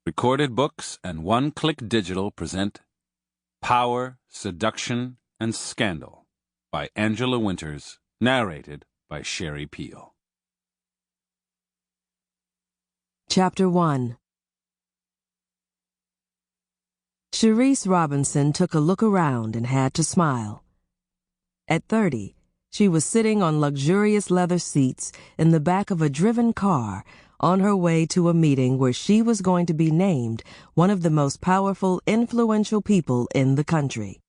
Recorded Books and One Click Digital present Power, Seduction, and Scandal by Angela Winters, narrated by Shari Peele. Chapter 1. Sherise Robinson took a look around and had to smile. At 30, she was sitting on luxurious leather seats in the back of a driven car on her way to a meeting where she was going to be named one of the most powerful, influential people in the country.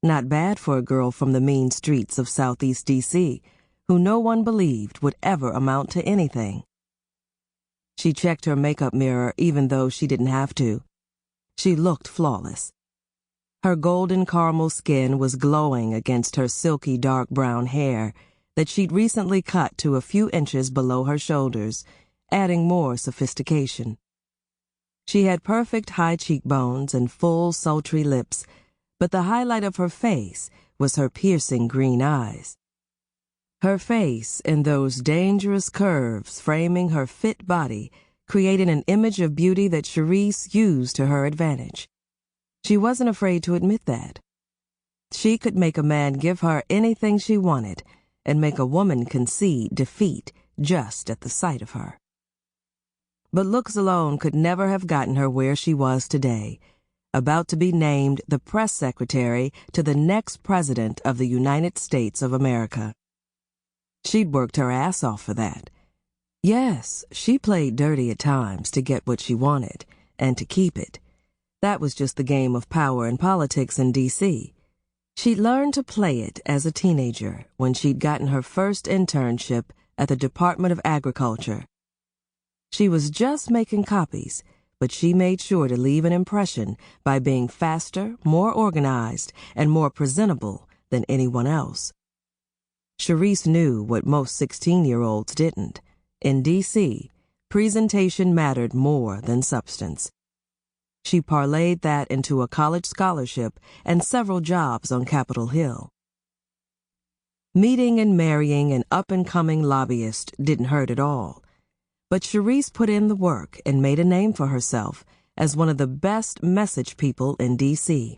Not bad for a girl from the mean streets of Southeast D.C., who no one believed would ever amount to anything. She checked her makeup mirror even though she didn't have to. She looked flawless. Her golden caramel skin was glowing against her silky dark brown hair that she'd recently cut to a few inches below her shoulders, adding more sophistication. She had perfect high cheekbones and full, sultry lips, but the highlight of her face was her piercing green eyes. Her face and those dangerous curves framing her fit body created an image of beauty that Sherise used to her advantage. She wasn't afraid to admit that. She could make a man give her anything she wanted and make a woman concede defeat just at the sight of her. But looks alone could never have gotten her where she was today, about to be named the press secretary to the next president of the United States of America. She'd worked her ass off for that. Yes, she played dirty at times to get what she wanted, and to keep it. That was just the game of power and politics in D.C. She'd learned to play it as a teenager when she'd gotten her first internship at the Department of Agriculture. She was just making copies, but she made sure to leave an impression by being faster, more organized, and more presentable than anyone else. Sherise knew what most 16-year-olds didn't. In D.C., presentation mattered more than substance. She parlayed that into a college scholarship and several jobs on Capitol Hill. Meeting and marrying an up-and-coming lobbyist didn't hurt at all. But Sherise put in the work and made a name for herself as one of the best message people in D.C.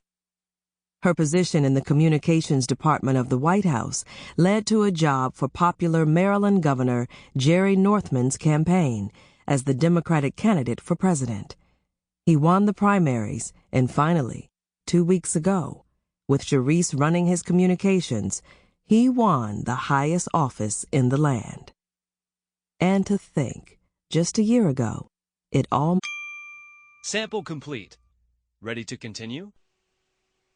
Her position in the communications department of the White House led to a job for popular Maryland Governor Jerry Northman's campaign as the Democratic candidate for president. He won the primaries, and finally, 2 weeks ago, with Sherise running his communications, he won the highest office in the land. And to think, just a year ago, it all... Sample complete. Ready to continue?